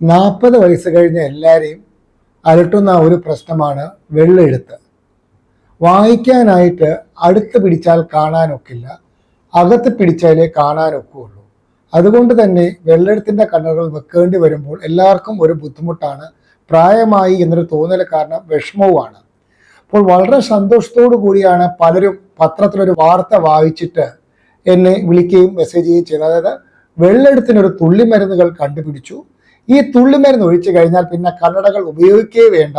40 വയസ്സ് കഴിഞ്ഞ എല്ലാവരെയും അലട്ടുന്ന ഒരു പ്രശ്നമാണ് വെള്ളെഴുത്ത്. വായിക്കാനായിട്ട് അടുത്ത് പിടിച്ചാൽ കാണാനൊക്കില്ല, അകത്ത് പിടിച്ചാലേ കാണാനൊക്കുള്ളൂ. അതുകൊണ്ട് തന്നെ വെള്ളെഴുത്തിൻ്റെ കണ്ണുകൾ വെക്കേണ്ടി വരുമ്പോൾ എല്ലാവർക്കും ഒരു ബുദ്ധിമുട്ടാണ്. പ്രായമായി എന്നൊരു തോന്നൽ കാരണം വിഷമവുമാണ്. അപ്പോൾ വളരെ സന്തോഷത്തോടു കൂടിയാണ് പലരും പത്രത്തിലൊരു വാർത്ത വായിച്ചിട്ട് എന്നെ വിളിക്കുകയും മെസ്സേജ് ചെയ്യുകയും ചെയ്തത്. അതായത് വെള്ളെഴുത്തിനൊരു തുള്ളിമരുന്നുകൾ കണ്ടുപിടിച്ചു. ഈ തുള്ളിമരുന്ന് ഒഴിച്ചു കഴിഞ്ഞാൽ പിന്നെ കണ്ണടകൾ ഉപയോഗിക്കേ വേണ്ട,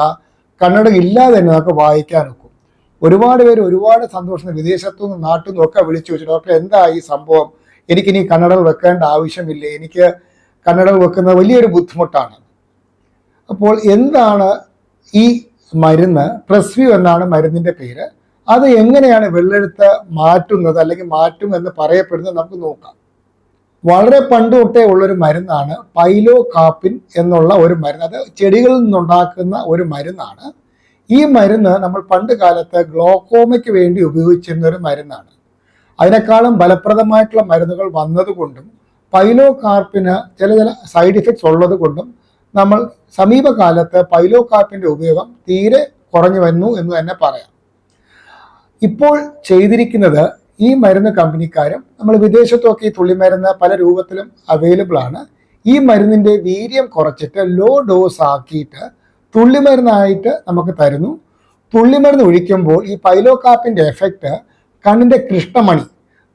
കണ്ണട ഇല്ലാതെ തന്നെ നമുക്ക് വായിക്കാൻ ഒക്കും. ഒരുപാട് പേര് ഒരുപാട് സന്തോഷം വിദേശത്തു നിന്നും നാട്ടിൽ നിന്നും ഒക്കെ വിളിച്ചു ചോദിച്ചു, ഡോക്ടർ എന്താ ഈ സംഭവം, എനിക്കിനി കണ്ണടകൾ വെക്കേണ്ട ആവശ്യമില്ലേ, എനിക്ക് കണ്ണടകൾ വെക്കുന്നത് വലിയൊരു ബുദ്ധിമുട്ടാണ്. അപ്പോൾ എന്താണ് ഈ മരുന്ന്? പ്രസ്വ്യൂ എന്നാണ് മരുന്നിന്റെ പേര്. അത് എങ്ങനെയാണ് വെള്ളെഴുത്ത് മാറ്റുന്നത് അല്ലെങ്കിൽ മാറ്റും എന്ന് പറയപ്പെടുന്നത് നമുക്ക് നോക്കാം. വളരെ പണ്ട് തൊട്ടേ ഉള്ളൊരു മരുന്നാണ് പൈലോകാർപ്പിൻ എന്നുള്ള ഒരു മരുന്ന്. അത് ചെടികളിൽ നിന്നുണ്ടാക്കുന്ന ഒരു മരുന്നാണ്. ഈ മരുന്ന് നമ്മൾ പണ്ട് കാലത്ത് ഗ്ലോക്കോമയ്ക്ക് വേണ്ടി ഉപയോഗിച്ചിരുന്ന ഒരു മരുന്നാണ്. അതിനേക്കാളും ഫലപ്രദമായിട്ടുള്ള മരുന്നുകൾ വന്നതുകൊണ്ടും പൈലോകാർപ്പിന് ചില സൈഡ് ഇഫക്ട്സ് ഉള്ളത് കൊണ്ടും നമ്മൾ സമീപകാലത്ത് പൈലോകാർപ്പിൻ്റെ ഉപയോഗം തീരെ കുറഞ്ഞു വന്നു എന്ന് തന്നെ പറയാം. ഇപ്പോൾ ചെയ്തിരിക്കുന്നത്, ഈ മരുന്ന് കമ്പനിക്കാരും നമ്മൾ വിദേശത്തൊക്കെ ഈ തുള്ളിമരുന്ന് പല രൂപത്തിലും അവൈലബിൾ ആണ്. ഈ മരുന്നിൻ്റെ വീര്യം കുറച്ചിട്ട് ലോ ഡോസ് ആക്കിയിട്ട് തുള്ളിമരുന്നായിട്ട് നമുക്ക് തരുന്നു. തുള്ളിമരുന്ന് ഒഴിക്കുമ്പോൾ ഈ പൈലോകാർപ്പിൻ്റെ എഫക്റ്റ് കണ്ണിൻ്റെ കൃഷ്ണമണി,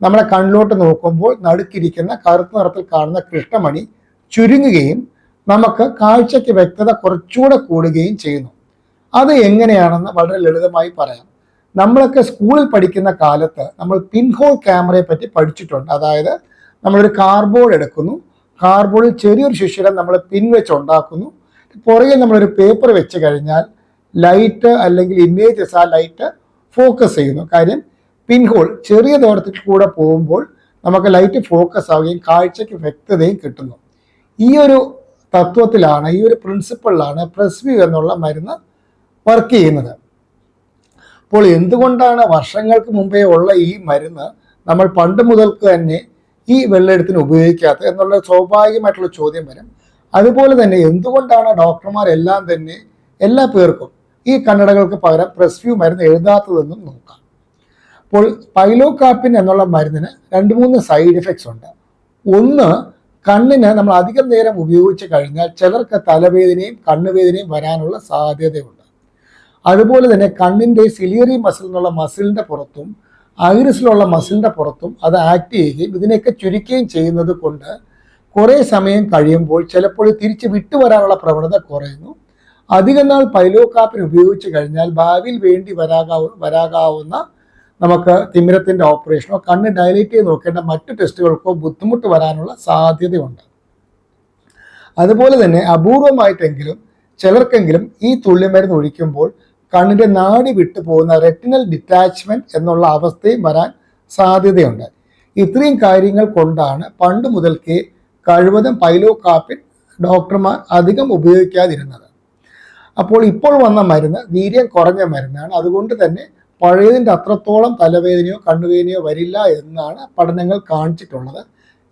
നമ്മളെ കണ്ണിലോട്ട് നോക്കുമ്പോൾ നടുക്കിരിക്കുന്ന കറുത്ത നിറത്തിൽ കാണുന്ന കൃഷ്ണമണി ചുരുങ്ങുകയും നമുക്ക് കാഴ്ചയ്ക്ക് വ്യക്തത കുറച്ചുകൂടെ കൂടുകയും ചെയ്യുന്നു. അത് എങ്ങനെയാണെന്ന് വളരെ ലളിതമായി പറയാം. നമ്മളൊക്കെ സ്കൂളിൽ പഠിക്കുന്ന കാലത്ത് നമ്മൾ പിൻഹോൾ ക്യാമറയെ പറ്റി പഠിച്ചിട്ടുണ്ട്. അതായത് നമ്മളൊരു കാർഡ്ബോർഡ് എടുക്കുന്നു, കാർഡ്ബോർഡിൽ ചെറിയൊരു ശിശിരം നമ്മൾ പിൻ വെച്ച് ഉണ്ടാക്കുന്നു, പുറകിൽ നമ്മളൊരു പേപ്പർ വെച്ച് കഴിഞ്ഞാൽ ലൈറ്റ് അല്ലെങ്കിൽ ഇമേജസ് ആ ലൈറ്റ് ഫോക്കസ് ചെയ്യുന്നു. കാര്യം പിൻഹോൾ ചെറിയ ദൂരത്തിൽ കൂടെ പോകുമ്പോൾ നമുക്ക് ലൈറ്റ് ഫോക്കസ് ആവുകയും കാഴ്ചയ്ക്ക് വ്യക്തതയും കിട്ടുന്നു. ഈ ഒരു തത്വത്തിലാണ്, ഈ ഒരു പ്രിൻസിപ്പിളിലാണ് പ്രസ്വ്യൂ എന്നുള്ള മരുന്ന് വർക്ക് ചെയ്യുന്നത്. അപ്പോൾ എന്തുകൊണ്ടാണ് വർഷങ്ങൾക്ക് മുമ്പേ ഉള്ള ഈ മരുന്ന് നമ്മൾ പണ്ട് മുതൽക്ക് തന്നെ ഈ വെള്ളെഴുത്തിന് ഉപയോഗിക്കാത്തത് എന്നുള്ള സ്വാഭാവികമായിട്ടുള്ള ചോദ്യം വരും. അതുപോലെ തന്നെ എന്തുകൊണ്ടാണ് ഡോക്ടർമാരെല്ലാം തന്നെ എല്ലാ പേർക്കും ഈ കണ്ണടകൾക്ക് പകരം പ്രസ്വ്യൂ മരുന്ന് എഴുതാത്തതെന്നും നോക്കാം. അപ്പോൾ പൈലോകാർപ്പിൻ എന്നുള്ള മരുന്നിന് 2-3 സൈഡ് ഇഫക്ട്സ് ഉണ്ട്. ഒന്ന്, കണ്ണിന് നമ്മൾ അധികം നേരം ഉപയോഗിച്ച് കഴിഞ്ഞാൽ ചിലർക്ക് തലവേദനയും കണ്ണുവേദനയും വരാനുള്ള സാധ്യതയുണ്ട്. അതുപോലെ തന്നെ കണ്ണിൻ്റെ സിലിയറി മസിൽ എന്നുള്ള മസിലിൻ്റെ പുറത്തും ഐറിസിലുള്ള മസിലിൻ്റെ പുറത്തും അത് ആക്ട് ചെയ്യുകയും ഇതിനെയൊക്കെ ചുരുക്കുകയും ചെയ്യുന്നത് കൊണ്ട് കുറേ സമയം കഴിയുമ്പോൾ ചിലപ്പോൾ തിരിച്ച് വിട്ടുവരാനുള്ള പ്രവണത കുറയുന്നു. അധികം നാൾ പൈലോകാർപ്പിൻ ഉപയോഗിച്ച് കഴിഞ്ഞാൽ ഭാവിയിൽ വേണ്ടി വരാകാവുന്ന നമുക്ക് തിമിരത്തിൻ്റെ ഓപ്പറേഷനോ കണ്ണ് ഡയലേറ്റ് ചെയ്ത് നോക്കേണ്ട മറ്റു ടെസ്റ്റുകൾക്കോ ബുദ്ധിമുട്ട് വരാനുള്ള സാധ്യതയുണ്ട്. അതുപോലെ തന്നെ അപൂർവമായിട്ടെങ്കിലും ചിലർക്കെങ്കിലും ഈ തുള്ളിമരുന്ന് ഒഴിക്കുമ്പോൾ കണ്ണിൻ്റെ നാടി വിട്ടു പോകുന്ന റെറ്റിനൽ ഡിറ്റാച്ച്മെൻറ്റ് എന്നുള്ള അവസ്ഥയും വരാൻ സാധ്യതയുണ്ട്. ഇത്രയും കാര്യങ്ങൾ കൊണ്ടാണ് പണ്ട് മുതൽക്കേ കഴിവതും പൈലോകാർപ്പിൻ ഡോക്ടർമാർ അധികം ഉപയോഗിക്കാതിരുന്നത്. അപ്പോൾ ഇപ്പോൾ വന്ന മരുന്ന് വീര്യം കുറഞ്ഞ മരുന്നാണ്. അതുകൊണ്ട് തന്നെ പഴയതിൻ്റെ അത്രത്തോളം തലവേദനയോ കണ്ണുവേദനയോ വരില്ല എന്നാണ് പഠനങ്ങൾ കാണിച്ചിട്ടുള്ളത്.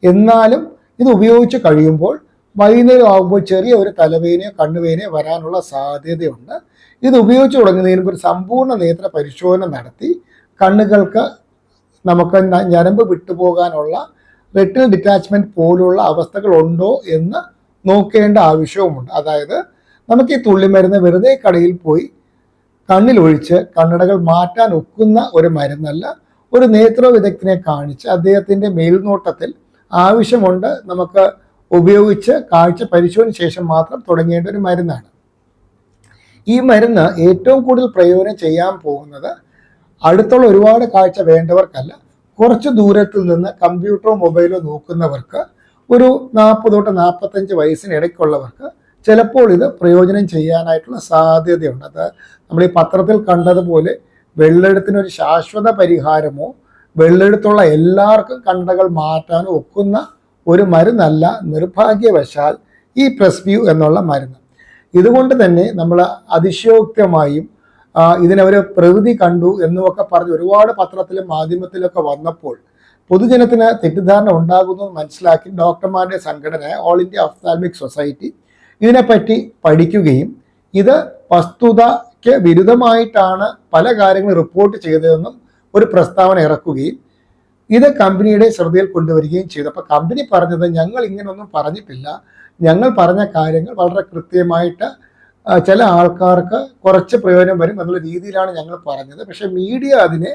എന്നാലും ഇത് ഉപയോഗിച്ച് കഴിയുമ്പോൾ വൈകുന്നേരം ആകുമ്പോൾ ചെറിയ ഒരു തലവേദനയോ കണ്ണുവേദനയോ വരാനുള്ള സാധ്യതയുണ്ട്. ഇത് ഉപയോഗിച്ച് തുടങ്ങുന്നതിന് ഒരു സമ്പൂർണ്ണ നേത്ര പരിശോധന നടത്തി കണ്ണുകൾക്ക് നമുക്ക് ഞരമ്പ് വിട്ടുപോകാനുള്ള റെറ്റിനൽ ഡിറ്റാച്ച്മെൻറ്റ് പോലുള്ള അവസ്ഥകളുണ്ടോ എന്ന് നോക്കേണ്ട ആവശ്യവുമുണ്ട്. അതായത് നമുക്ക് ഈ തുള്ളിമരുന്ന് വെറുതെ കടയിൽ പോയി കണ്ണിലൊഴിച്ച് കണ്ണടകൾ മാറ്റാൻ ഒക്കുന്ന ഒരു മരുന്നല്ല. ഒരു നേത്ര വിദഗ്ധനെ കാണിച്ച് അദ്ദേഹത്തിൻ്റെ മേൽനോട്ടത്തിൽ ആവശ്യമുണ്ട് നമുക്ക് ഉപയോഗിച്ച് കാഴ്ച പരിശോധന ശേഷം മാത്രം തുടങ്ങേണ്ട ഒരു മരുന്നാണ്. ഈ മരുന്ന് ഏറ്റവും കൂടുതൽ പ്രയോജനം ചെയ്യാൻ പോകുന്നത് അടുത്തുള്ള ഒരുപാട് കാഴ്ച വേണ്ടവർക്കല്ല, കുറച്ച് ദൂരത്തിൽ നിന്ന് കമ്പ്യൂട്ടറോ മൊബൈലോ നോക്കുന്നവർക്ക്, ഒരു 40 തൊട്ട് 45 വയസ്സിനിടയ്ക്കുള്ളവർക്ക് ചിലപ്പോൾ ഇത് പ്രയോജനം ചെയ്യാനായിട്ടുള്ള സാധ്യതയുണ്ട്. അത് നമ്മൾ ഈ പത്രത്തിൽ കണ്ടതുപോലെ വെള്ളെഴുത്തിനൊരു ശാശ്വത പരിഹാരമോ വെള്ളെഴുത്തുള്ള എല്ലാവർക്കും കണ്ണടകൾ മാറ്റാനോ ഒക്കുന്ന ഒരു മരുന്നല്ല നിർഭാഗ്യവശാൽ ഈ പ്രസ്വ്യൂ എന്നുള്ള മരുന്ന്. ഇതുകൊണ്ട് തന്നെ നമ്മൾ അതിശയോക്തമായും ഇതിനവർ പ്രകൃതി കണ്ടു എന്നുമൊക്കെ പറഞ്ഞ് ഒരുപാട് പത്രത്തിലും മാധ്യമത്തിലൊക്കെ വന്നപ്പോൾ പൊതുജനത്തിന് തെറ്റിദ്ധാരണ ഉണ്ടാകുന്നു മനസ്സിലാക്കി ഡോക്ടർമാരുടെ സംഘടന ഓൾ ഇന്ത്യ ഒഫ്താൽമിക് സൊസൈറ്റി ഇതിനെപ്പറ്റി പഠിക്കുകയും ഇത് വസ്തുതയ്ക്ക് വിരുദ്ധമായിട്ടാണ് പല കാര്യങ്ങളും റിപ്പോർട്ട് ചെയ്തതെന്നും ഒരു പ്രസ്താവന ഇറക്കുകയും ഇത് കമ്പനിയുടെ ശ്രദ്ധയിൽ കൊണ്ടുവരികയും ചെയ്തു. അപ്പോൾ കമ്പനി പറഞ്ഞത് ഞങ്ങൾ ഇങ്ങനെയൊന്നും പറഞ്ഞിട്ടില്ല, ഞങ്ങൾ പറഞ്ഞ കാര്യങ്ങൾ വളരെ കൃത്യമായിട്ട് ചില ആൾക്കാർക്ക് കുറച്ച് പ്രയോജനം വരും എന്നുള്ള രീതിയിലാണ് ഞങ്ങൾ പറഞ്ഞത്. പക്ഷെ മീഡിയ അതിനെ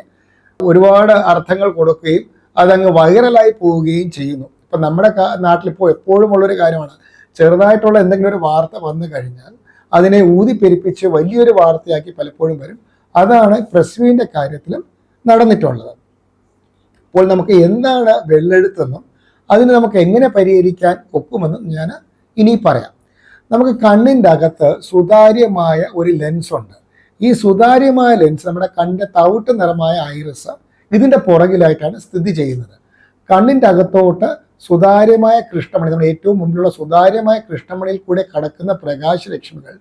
ഒരുപാട് അർത്ഥങ്ങൾ കൊടുക്കുകയും അതങ്ങ് വൈറലായി പോവുകയും ചെയ്യുന്നു. ഇപ്പം നമ്മുടെ നാട്ടിലിപ്പോൾ എപ്പോഴും ഉള്ളൊരു കാര്യമാണ്, ചെറുതായിട്ടുള്ള എന്തെങ്കിലും ഒരു വാർത്ത വന്നു കഴിഞ്ഞാൽ അതിനെ ഊതിപ്പെരിപ്പിച്ച് വലിയൊരു വാർത്തയാക്കി പലപ്പോഴും വരും. അതാണ് പ്രസ്വീൻ്റെ കാര്യത്തിലും നടന്നിട്ടുള്ളത്. അപ്പോൾ നമുക്ക് എന്താണ് വെള്ളെഴുത്തെന്നും അതിന് നമുക്ക് എങ്ങനെ പരിഹരിക്കാൻ ഒക്കുമെന്നും ഞാൻ ഇനി പറയാം. നമുക്ക് കണ്ണിൻ്റെ അകത്ത് സുതാര്യമായ ഒരു ലെൻസ് ഉണ്ട്. ഈ സുതാര്യമായ ലെൻസ് നമ്മുടെ കണ്ണിൻ്റെ തവിട്ട് നിറമായ ഐറിസ് ഇതിൻ്റെ പുറകിലായിട്ടാണ് സ്ഥിതി ചെയ്യുന്നത്. കണ്ണിൻ്റെ അകത്തോട്ട് സുതാര്യമായ കൃഷ്ണമണി, നമ്മുടെ ഏറ്റവും മുമ്പിലുള്ള സുതാര്യമായ കൃഷ്ണമണിയിൽ കൂടെ കടക്കുന്ന പ്രകാശരശ്മികൾ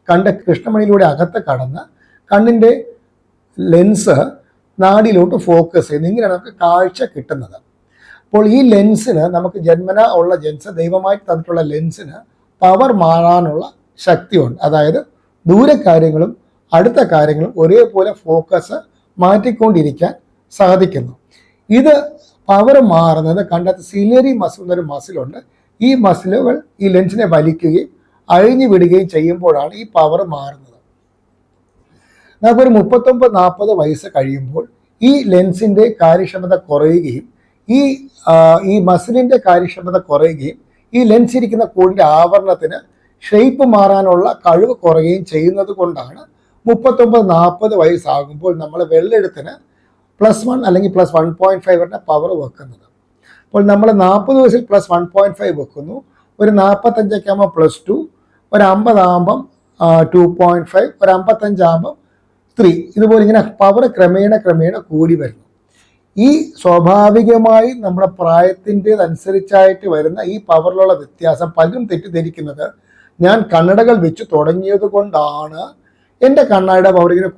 കണ്ണിൻ്റെ കൃഷ്ണമണിയിലൂടെ അകത്ത് കടന്ന് കണ്ണിൻ്റെ ലെൻസ് നാടിലോട്ട് ഫോക്കസ് ചെയ്യുന്നു. ഇങ്ങനെയാണ് നമുക്ക് കാഴ്ച കിട്ടുന്നത്. അപ്പോൾ ഈ ലെൻസിന് നമുക്ക് ജന്മന ഉള്ള ദൈവമായിട്ട് തന്നിട്ടുള്ള ലെൻസിന് പവർ മാറാനുള്ള ശക്തിയുണ്ട്. അതായത് ദൂരെ കാര്യങ്ങളും അടുത്ത കാര്യങ്ങളും ഒരേപോലെ ഫോക്കസ് മാറ്റിക്കൊണ്ടിരിക്കാൻ സാധിക്കുന്നു. ഇത് പവർ മാറുന്നത് കണ്ടത്ത് സിലിയറി മസിൽ എന്നൊരു മസിലുണ്ട്. ഈ മസിലുകൾ ഈ ലെൻസിനെ വലിക്കുകയും അഴിഞ്ഞു വിടുകയും ചെയ്യുമ്പോഴാണ് ഈ പവർ മാറുന്നത്. നമുക്കൊരു 39-40 വയസ്സ് കഴിയുമ്പോൾ ഈ ലെൻസിൻ്റെ കാര്യക്ഷമത കുറയുകയും ഈ മസിലിൻ്റെ കാര്യക്ഷമത കുറയുകയും ഈ ലെൻസ് ഇരിക്കുന്ന കൂടിൻ്റെ ആവരണത്തിന് ഷേപ്പ് മാറാനുള്ള കഴിവ് കുറയുകയും ചെയ്യുന്നത് കൊണ്ടാണ് 39-40 വയസ്സാകുമ്പോൾ നമ്മൾ വെള്ളെഴുത്തിന് +1 അല്ലെങ്കിൽ +1.5 വരെ പവർ വെക്കുന്നത്. അപ്പോൾ നമ്മൾ 40 വയസ്സിൽ +1.5 വെക്കുന്നു, ഒരു 45 ആകുമ്പോൾ +2, ഒരു 50 ആകുമ്പം 2.5, ഒരു 55 ആകുമ്പം 3, ഇതുപോലെ ഇങ്ങനെ പവർ ക്രമേണ കൂടി വരുന്നു. ഈ സ്വാഭാവികമായി നമ്മുടെ പ്രായത്തിൻ്റെതനുസരിച്ചായിട്ട് വരുന്ന ഈ പവറിലുള്ള വ്യത്യാസം പലരും തെറ്റിദ്ധരിക്കുന്നത് ഞാൻ കണ്ണടകൾ വെച്ച് തുടങ്ങിയത് കൊണ്ടാണ് എൻ്റെ കണ്ണാടിയുടെ പവർ ഇങ്ങനെ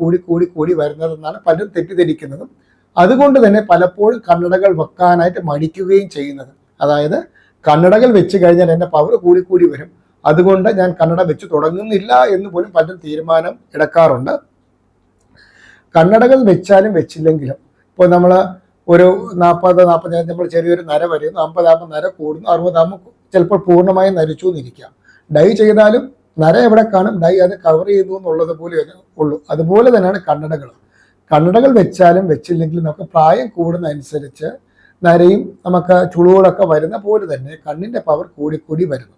കൂടി വരുന്നതെന്നാണ് പലരും തെറ്റിദ്ധരിക്കുന്നതും. അതുകൊണ്ട് തന്നെ പലപ്പോഴും കണ്ണടകൾ വെക്കാനായിട്ട് മടിക്കുകയും ചെയ്യുന്നത്. അതായത് കണ്ണടകൾ വെച്ച് കഴിഞ്ഞാൽ എൻ്റെ പവർ കൂടി വരും, അതുകൊണ്ട് ഞാൻ കണ്ണട വെച്ച് തുടങ്ങുന്നില്ല എന്ന് പോലും പലരും തീരുമാനം എടുക്കാറുണ്ട്. കണ്ണടകൾ വെച്ചാലും വെച്ചില്ലെങ്കിലും ഇപ്പോൾ നമ്മൾ ഒരു 40-45 നമ്മൾ ചെറിയൊരു നര വരെയുന്നു, 50 ആകുമ്പോൾ നര കൂടുന്നു, 60 ആകുമ്പോൾ ചിലപ്പോൾ പൂർണ്ണമായും നരച്ചു എന്നിരിക്കാം. ഡൈ ചെയ്താലും നര എവിടെ കാണും, ഡൈ അത് കവർ ചെയ്തു എന്നുള്ളത് പോലെ ഉള്ളൂ. അതുപോലെ തന്നെയാണ് കണ്ണടകൾ വെച്ചാലും വെച്ചില്ലെങ്കിലും നമുക്ക് പ്രായം കൂടുന്നതനുസരിച്ച് നരയും നമുക്ക് ചുളുകളൊക്കെ വരുന്ന പോലെ തന്നെ കണ്ണിൻ്റെ പവർ കൂടി വരുന്നു.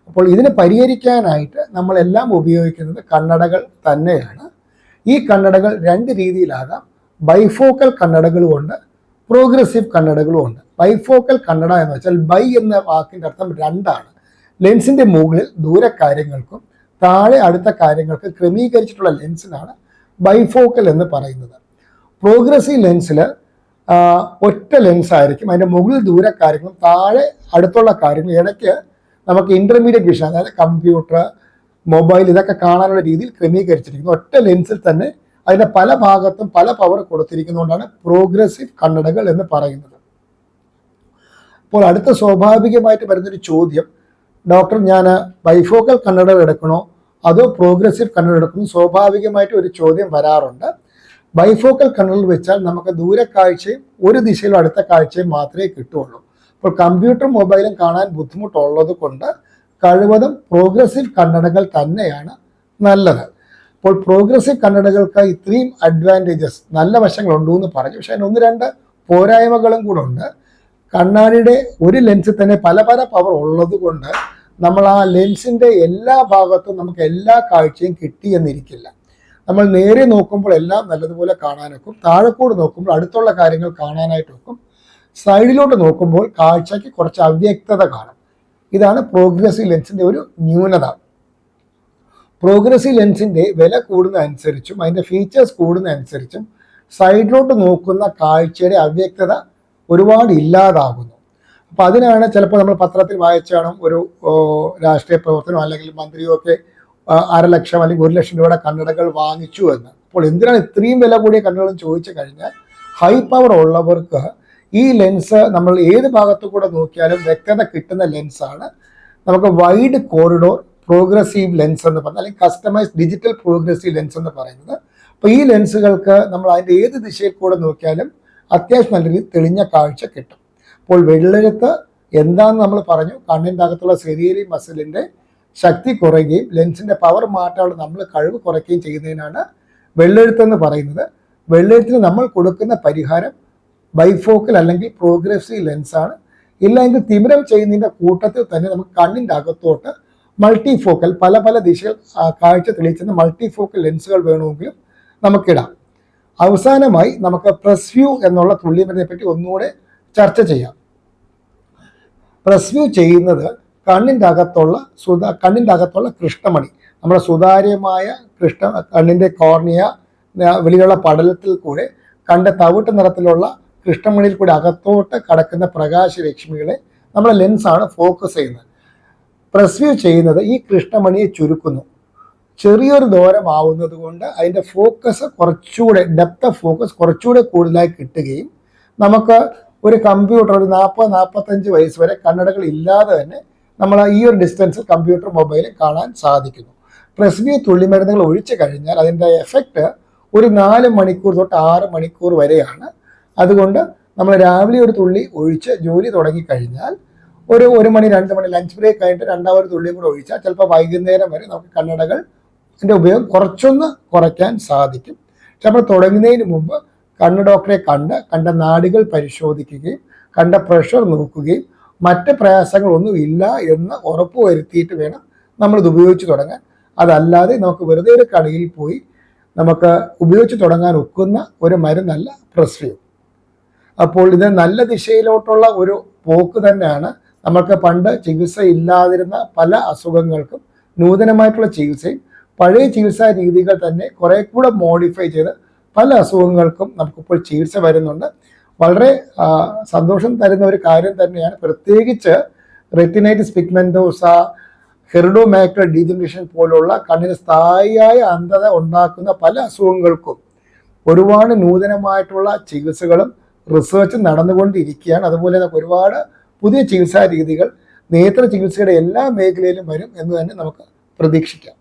അപ്പോൾ ഇതിനെ പരിഹരിക്കാനായിട്ട് നമ്മളെല്ലാം ഉപയോഗിക്കുന്നത് കണ്ണടകൾ തന്നെയാണ്. ഈ കണ്ണടകൾ 2 രീതിയിലാകാം. ബൈഫോക്കൽ കണ്ണടകളുമുണ്ട്, പ്രോഗ്രസീവ് കണ്ണടകളുമുണ്ട്. ബൈഫോക്കൽ കണ്ണട എന്ന് വെച്ചാൽ ബൈ എന്ന വാക്കിൻ്റെ അർത്ഥം 2ആണ്. ലെൻസിൻ്റെ മുകളിൽ ദൂര കാര്യങ്ങൾക്കും താഴെ അടുത്ത കാര്യങ്ങൾക്ക് ക്രമീകരിച്ചിട്ടുള്ള ലെൻസിനാണ് ബൈഫോക്കൽ എന്ന് പറയുന്നത്. പ്രോഗ്രസീവ് ലെൻസിൽ ഒറ്റ ലെൻസ് ആയിരിക്കും, അതിൻ്റെ മുകളിൽ ദൂര കാര്യങ്ങളും താഴെ അടുത്തുള്ള കാര്യങ്ങളും ഇടയ്ക്ക് നമുക്ക് ഇൻ്റർമീഡിയറ്റ് വിഷൻ, അതായത് കമ്പ്യൂട്ടർ, മൊബൈൽ ഇതൊക്കെ കാണാനുള്ള രീതിയിൽ ക്രമീകരിച്ചിരിക്കുന്നു. ഒറ്റ ലെൻസിൽ തന്നെ അതിൻ്റെ പല ഭാഗത്തും പല പവർ കൊടുത്തിരിക്കുന്നതുകൊണ്ടാണ് പ്രോഗ്രസീവ് കണ്ണടകൾ എന്ന് പറയുന്നത്. അപ്പോൾ അടുത്ത സ്വാഭാവികമായിട്ട് വരുന്നൊരു ചോദ്യം, ഡോക്ടർ ഞാൻ ബൈഫോക്കൽ കണ്ണടകൾ എടുക്കണോ അതോ പ്രോഗ്രസീവ് കണ്ണട എടുക്കണോ? സ്വാഭാവികമായിട്ട് ഒരു ചോദ്യം വരാറുണ്ട്. ബൈഫോക്കൽ കണ്ണടകൾ വെച്ചാൽ നമുക്ക് ദൂരക്കാഴ്ചയും ഒരു ദിശയിലും അടുത്ത കാഴ്ചയും മാത്രമേ കിട്ടുകയുള്ളൂ. അപ്പോൾ കമ്പ്യൂട്ടറും മൊബൈലും കാണാൻ ബുദ്ധിമുട്ടുള്ളത് കൊണ്ട് കഴിവതും പ്രോഗ്രസീവ് കണ്ണടകൾ തന്നെയാണ് നല്ലത്. അപ്പോൾ പ്രോഗ്രസീവ് കണ്ണടകൾക്ക് ഇത്രയും അഡ്വാൻറ്റേജസ്, നല്ല വശങ്ങളുണ്ടോ എന്ന് പറഞ്ഞു. പക്ഷേ അതിന് 1-2 പോരായ്മകളും കൂടെ ഉണ്ട്. കണ്ണാടിയുടെ ഒരു ലെൻസിൽ തന്നെ പല പവർ ഉള്ളത് കൊണ്ട് നമ്മൾ ആ ലെൻസിൻ്റെ എല്ലാ ഭാഗത്തും നമുക്ക് എല്ലാ കാഴ്ചയും കിട്ടിയെന്നിരിക്കില്ല. നമ്മൾ നേരെ നോക്കുമ്പോൾ എല്ലാം നല്ലതുപോലെ കാണാനൊക്കും, താഴെക്കൂട് നോക്കുമ്പോൾ അടുത്തുള്ള കാര്യങ്ങൾ കാണാനായിട്ടൊക്കും, സൈഡിലോട്ട് നോക്കുമ്പോൾ കാഴ്ചയ്ക്ക് കുറച്ച് അവ്യക്തത കാണും. ഇതാണ് പ്രോഗ്രസീവ് ലെൻസിൻ്റെ ഒരു ന്യൂനത. പ്രോഗ്രസീവ് ലെൻസിൻ്റെ വില കൂടുന്നതനുസരിച്ചും അതിൻ്റെ ഫീച്ചേഴ്സ് കൂടുന്നതനുസരിച്ചും സൈഡിലോട്ട് നോക്കുന്ന കാഴ്ചയുടെ അവ്യക്തത ഒരുപാട് ഇല്ലാതാകുന്നു. അപ്പോൾ അതിനാണ് ചിലപ്പോൾ നമ്മൾ പത്രത്തിൽ വായിച്ചാണ് ഒരു രാഷ്ട്രീയ പ്രവർത്തനമോ അല്ലെങ്കിൽ മന്ത്രിയോ ഒക്കെ 1/2 ലക്ഷം അല്ലെങ്കിൽ 1 ലക്ഷം രൂപയുടെ കണ്ണടകൾ വാങ്ങിച്ചു എന്ന്. അപ്പോൾ എന്തിനാണ് ഇത്രയും വില കൂടിയ കണ്ണടകൾ ചോദിച്ചു കഴിഞ്ഞാൽ ഹൈ പവർ ഉള്ളവർക്ക് ഈ ലെൻസ് നമ്മൾ ഏത് ഭാഗത്തു കൂടെ നോക്കിയാലും വ്യക്തത കിട്ടുന്ന ലെൻസാണ്. നമുക്ക് വൈഡ് കോറിഡോർ പ്രോഗ്രസീവ് ലെൻസ് എന്ന് പറഞ്ഞാൽ, അല്ലെങ്കിൽ കസ്റ്റമൈസ്ഡ് ഡിജിറ്റൽ പ്രോഗ്രസീവ് ലെൻസ് എന്ന് പറയുന്നത്. അപ്പോൾ ഈ ലെൻസുകൾക്ക് നമ്മൾ അതിൻ്റെ ഏത് ദിശയിൽ കൂടെ നോക്കിയാലും അത്യാവശ്യം നല്ല രീതിയിൽ തെളിഞ്ഞ കാഴ്ച കിട്ടും. അപ്പോൾ വെള്ളെഴുത്ത് എന്താണെന്ന് നമ്മൾ പറഞ്ഞു. കണ്ണിൻ്റെ അകത്തുള്ള സെറിയലി മസിലിൻ്റെ ശക്തി കുറയുകയും ലെൻസിൻ്റെ പവർ മാറ്റാനുള്ള നമ്മൾ കഴിവ് കുറയ്ക്കുകയും ചെയ്യുന്നതിനാണ് വെള്ളെഴുത്തെന്ന് പറയുന്നത്. വെള്ളെഴുത്തിന് നമ്മൾ കൊടുക്കുന്ന പരിഹാരം ബൈഫോക്കൽ അല്ലെങ്കിൽ പ്രോഗ്രസീവ് ലെൻസാണ്. ഇല്ലെങ്കിൽ തിമിരം ചെയ്യുന്നതിൻ്റെ കൂട്ടത്തിൽ തന്നെ നമുക്ക് കണ്ണിൻ്റെ അകത്തോട്ട് മൾട്ടിഫോക്കൽ പല പല ദിശകൾ കാഴ്ച തെളിയിക്കുന്ന മൾട്ടിഫോക്കൽ ലെൻസുകൾ വേണമെങ്കിലും നമുക്കിടാം. അവസാനമായി നമുക്ക് പ്രസ്വ്യൂ എന്നുള്ള തുള്ളിമരുന്നിനെ പറ്റി ഒന്നുകൂടെ ചർച്ച ചെയ്യാം. പ്രസ്വ്യൂ ചെയ്യുന്നത് കണ്ണിൻ്റെ അകത്തുള്ള കൃഷ്ണമണി, നമ്മുടെ സുതാര്യമായ കണ്ണിൻ്റെ കോർണിയ വെളിയിലുള്ള പടലത്തിൽ കൂടെ കണ്ട തവിട്ട് നിറത്തിലുള്ള കൃഷ്ണമണിയിൽ കൂടി അകത്തോട്ട് കടക്കുന്ന പ്രകാശരശ്മികളെ നമ്മുടെ ലെൻസാണ് ഫോക്കസ് ചെയ്യുന്നത്. പ്രസ്വ്യൂ ചെയ്യുന്നത് ഈ കൃഷ്ണമണിയെ ചുരുക്കുന്നു. ചെറിയൊരു ദൂരം ആവുന്നത് കൊണ്ട് അതിൻ്റെ ഫോക്കസ് കുറച്ചുകൂടെ ഡെപ്ത് ഓഫ് ഫോക്കസ് കുറച്ചുകൂടെ കൂടുതലായി കിട്ടുകയും നമുക്ക് ഒരു കമ്പ്യൂട്ടർ ഒരു 40-45 വയസ്സ് വരെ കണ്ണടകൾ ഇല്ലാതെ തന്നെ നമ്മൾ ഈ ഒരു ഡിസ്റ്റൻസ് കമ്പ്യൂട്ടർ മൊബൈലിൽ കാണാൻ സാധിക്കുന്നു. പ്രസ്വ്യൂ തുള്ളിമരുന്നുകൾ ഒഴിച്ചു കഴിഞ്ഞാൽ അതിൻ്റെ എഫക്റ്റ് ഒരു 4 മണിക്കൂർ തൊട്ട് 6 മണിക്കൂർ വരെയാണ്. അതുകൊണ്ട് നമ്മൾ രാവിലെ ഒരു തുള്ളി ഒഴിച്ച് ജോലി തുടങ്ങിക്കഴിഞ്ഞാൽ ഒരു 1 മണി 2 മണി ലഞ്ച് ബ്രേക്ക് കഴിഞ്ഞിട്ട് രണ്ടാമതൊരു തുള്ളിയും കൂടെ ഒഴിച്ചാൽ ചിലപ്പോൾ വൈകുന്നേരം വരെ നമുക്ക് കണ്ണടകളുടെ ഉപയോഗം കുറച്ചൊന്ന് കുറയ്ക്കാൻ സാധിക്കും. പക്ഷെ നമ്മൾ തുടങ്ങുന്നതിന് മുമ്പ് കണ്ണ് ഡോക്ടറെ കണ്ട നാഡികൾ പരിശോധിക്കുകയും കണ്ട പ്രഷർ നോക്കുകയും മറ്റ് പ്രയാസങ്ങളൊന്നും ഇല്ല എന്ന് ഉറപ്പ് വരുത്തിയിട്ട് വേണം നമ്മളിത് ഉപയോഗിച്ച് തുടങ്ങാൻ. അതല്ലാതെ നമുക്ക് വെറുതെ ഒരു കടയിൽ പോയി നമുക്ക് ഉപയോഗിച്ച് തുടങ്ങാൻ ഒക്കുന്ന ഒരു മരുന്നല്ല പ്രസ്വ്യൂ. അപ്പോൾ ഇത് നല്ല ദിശയിലോട്ടുള്ള ഒരു പോക്ക് തന്നെയാണ്. നമുക്ക് പണ്ട് ചികിത്സ ഇല്ലാതിരുന്ന പല അസുഖങ്ങൾക്കും നൂതനമായിട്ടുള്ള ചികിത്സയും പഴയ ചികിത്സാ രീതികൾ തന്നെ കുറെ കൂടെ മോഡിഫൈ ചെയ്ത് പല അസുഖങ്ങൾക്കും നമുക്കിപ്പോൾ ചികിത്സ വരുന്നുണ്ട്. വളരെ സന്തോഷം തരുന്ന ഒരു കാര്യം തന്നെയാണ്. പ്രത്യേകിച്ച് റെറ്റിനൈറ്റിസ് പിഗ്മെന്റോസ, ഹെറിഡോമാക്യുലർ ഡീജനറേഷൻ പോലുള്ള കണ്ണിന് സ്ഥായിയായ അന്ധത ഉണ്ടാക്കുന്ന പല അസുഖങ്ങൾക്കും ഒരുപാട് നൂതനമായിട്ടുള്ള ചികിത്സകളും റിസർച്ചും നടന്നുകൊണ്ടിരിക്കുകയാണ്. അതുപോലെ ഒരുപാട് പുതിയ ചികിത്സാ രീതികൾ നേത്ര ചികിത്സയുടെ എല്ലാ മേഖലയിലും വരും എന്ന് തന്നെ നമുക്ക് പ്രതീക്ഷിക്കാം.